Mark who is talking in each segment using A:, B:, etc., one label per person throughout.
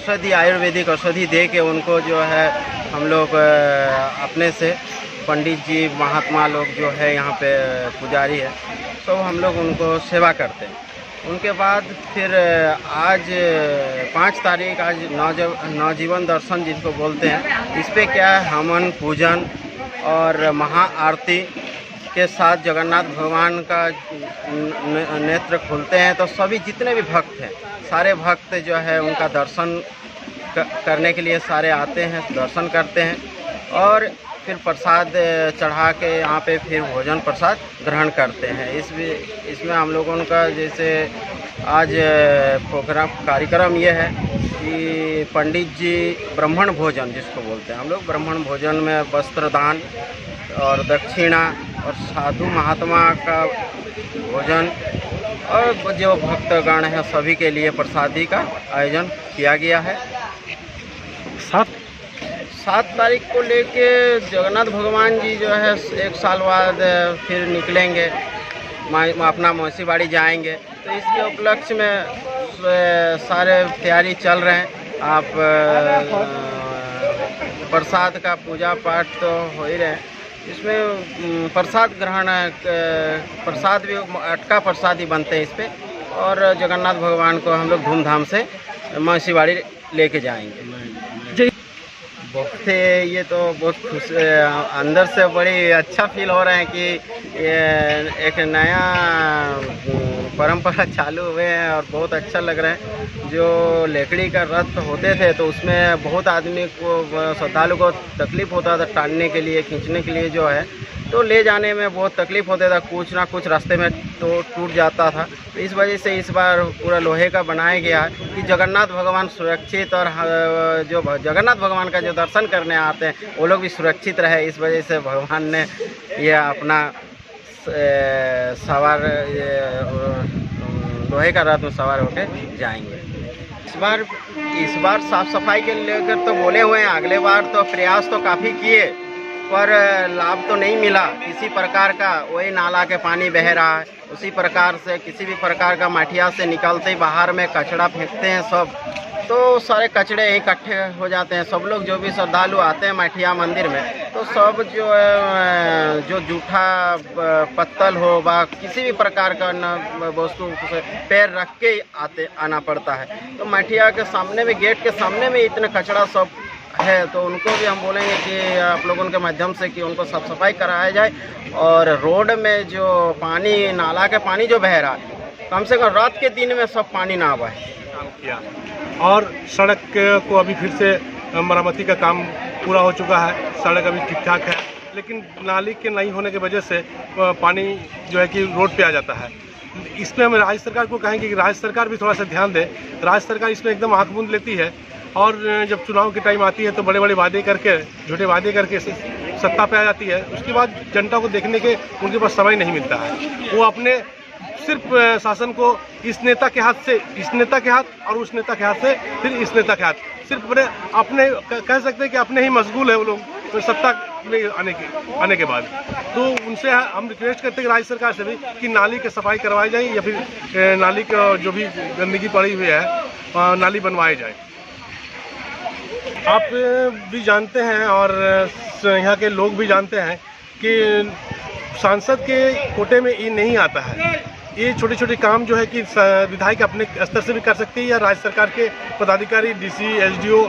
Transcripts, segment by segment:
A: औषधि, आयुर्वेदिक औषधि दे के उनको जो है हम लोग अपने से पंडित जी, महात्मा लोग जो है यहाँ पे पुजारी है, सब हम लोग उनको सेवा करते हैं। उनके बाद फिर आज 5 तारीख, आज नवजीवन दर्शन जिसको बोलते हैं, इस पे क्या है, हवन पूजन और महाआरती के साथ जगन्नाथ भगवान का नेत्र खुलते हैं। तो सभी जितने भी भक्त हैं, सारे भक्त जो है उनका दर्शन करने के लिए सारे आते हैं, दर्शन करते हैं और फिर प्रसाद चढ़ा के यहाँ पे फिर भोजन प्रसाद ग्रहण करते हैं। इसमें हम लोगों का जैसे आज प्रोग्राम कार्यक्रम ये है कि पंडित जी ब्राह्मण भोजन जिसको बोलते हैं, हम लोग ब्राह्मण भोजन में वस्त्र दान और दक्षिणा और साधु महात्मा का भोजन और जो भक्तगण हैं सभी के लिए प्रसादी का आयोजन किया गया है। 7 तारीख को लेके जगन्नाथ भगवान जी जो है 1 साल बाद फिर निकलेंगे, अपना मौसी बाड़ी जाएंगे। तो इसके उपलक्ष्य में सारे तैयारी चल रहे हैं। आप प्रसाद का पूजा पाठ तो हो ही रहे हैं, इसमें प्रसाद ग्रहण, प्रसाद भी अटका प्रसाद ही बनते हैं इस पे, और जगन्नाथ भगवान को हम लोग धूमधाम से मौसी बाड़ी लेके जाएंगे। बहुत ये तो बहुत खुश, अंदर से बड़ी अच्छा फील हो रहा है कि ये एक नया परंपरा चालू हुए हैं और बहुत अच्छा लग रहा है। जो लकड़ी का रथ होते थे तो उसमें बहुत आदमी को, श्रद्धालु को तकलीफ़ होता था टालने के लिए, खींचने के लिए जो है, तो ले जाने में बहुत तकलीफ़ होता था, कुछ ना कुछ रास्ते में तो टूट जाता था। तो इस वजह से इस बार पूरा लोहे का बनाया गया है कि जगन्नाथ भगवान सुरक्षित और जो जगन्नाथ भगवान का जो दर्शन करने आते हैं वो लोग भी सुरक्षित रहे। इस वजह से भगवान ने ये अपना सवार लोहे का रथ में सवार होकर जाएंगे। इस बार साफ़ सफाई के लेकर तो बोले हुए हैं, अगले बार तो प्रयास तो काफ़ी किए पर लाभ तो नहीं मिला किसी प्रकार का। वही नाला के पानी बह रहा है, उसी प्रकार से किसी भी प्रकार का मठिया से निकलते ही बाहर में कचरा फेंकते हैं सब, तो सारे कचड़े इकट्ठे हो जाते हैं। सब लोग जो भी श्रद्धालु आते हैं मठिया मंदिर में, तो सब जो जूठा पत्तल हो बा किसी भी प्रकार का वस्तु पैर रख के आना पड़ता है। तो मठिया के सामने में, गेट के सामने में इतने कचरा सब है, तो उनको भी हम बोलेंगे कि आप लोगों के माध्यम से कि उनको साफ सफाई कराया जाए और रोड में जो पानी, नाला के पानी जो बह रहा है, कम से कम रात के दिन में सब पानी ना बहे।
B: और सड़क को अभी फिर से मरम्मती का काम पूरा हो चुका है, सड़क अभी ठीक ठाक है, लेकिन नाली के नहीं होने की वजह से पानी जो है कि रोड पे आ जाता है। इसमें हम राज्य सरकार को कहेंगे कि राज्य सरकार भी थोड़ा सा ध्यान दे। राज्य सरकार इसमें एकदम आँख मूंद लेती है और जब चुनाव के टाइम आती है तो बड़े बड़े वादे करके, झूठे वादे करके सत्ता पे आ जाती है। उसके बाद जनता को देखने के उनके पास समय नहीं मिलता है। वो अपने सिर्फ शासन को इस नेता के हाथ से, इस नेता के हाथ और उस नेता के हाथ से फिर इस नेता के हाथ, सिर्फ अपने कह सकते हैं कि अपने ही मशगूल है वो लोग तो सत्ता में आने के बाद। तो उनसे हम रिक्वेस्ट करते हैं राज्य सरकार से भी कि नाली की सफाई करवाई जाए या फिर नाली का जो भी गंदगी पड़ी हुई है नाली बनवाई जाए। आप भी जानते हैं और यहाँ के लोग भी जानते हैं कि सांसद के कोटे में ये नहीं आता है। ये छोटे छोटे काम जो है कि विधायक अपने स्तर से भी कर सकते हैं या राज्य सरकार के पदाधिकारी, डीसी, एसडीओ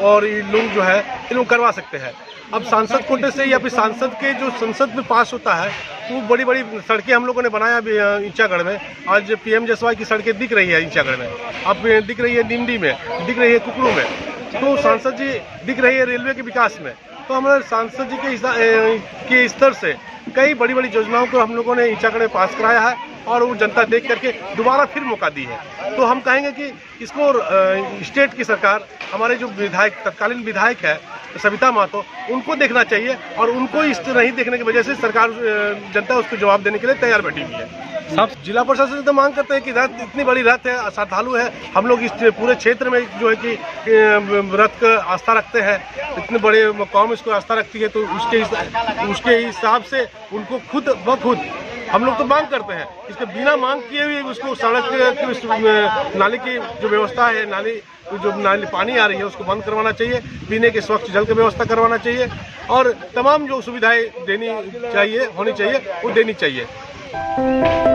B: और ये लोग जो है ये लोग करवा सकते हैं। अब सांसद कोटे से या फिर सांसद के जो संसद में पास होता है तो बड़ी बड़ी सड़कें हम लोगों ने बनाया ईंचागढ़ में। आज पीएम जसवाई की सड़कें दिख रही है ईंचागढ़ में, अब दिख रही है निमडी में, दिख रही है कुकड़ू में, तो सांसद जी दिख रही है रेलवे के विकास में। तो हमारे सांसद जी के स्तर से कई बड़ी बड़ी योजनाओं को हम लोगों ने ईंचागढ़ में पास कराया है और वो जनता देख करके दोबारा फिर मौका दी है। तो हम कहेंगे कि इसको स्टेट की सरकार, हमारे जो विधायक, तत्कालीन विधायक है सविता महतो, उनको देखना चाहिए और उनको इस तरह नहीं देखने की वजह से सरकार, जनता उसको जवाब देने के लिए तैयार बैठी हुई है। सब जिला प्रशासन से तो मांग करते हैं कि रथ, इतनी बड़ी रथ है, श्रद्धालु है, हम लोग इस पूरे क्षेत्र में जो है कि रथ का आस्था रखते हैं, इतने बड़े कौम इसको आस्था रखती है, तो उसके हिसाब से उनको खुद ब खुद हम लोग तो मांग करते हैं, इसके बिना मांग किए हुए उसको सड़क की नाली की जो व्यवस्था है, नाली पानी आ रही है उसको बंद करवाना चाहिए, पीने के स्वच्छ जल की व्यवस्था करवाना चाहिए और तमाम जो सुविधाएं होनी चाहिए वो देनी चाहिए।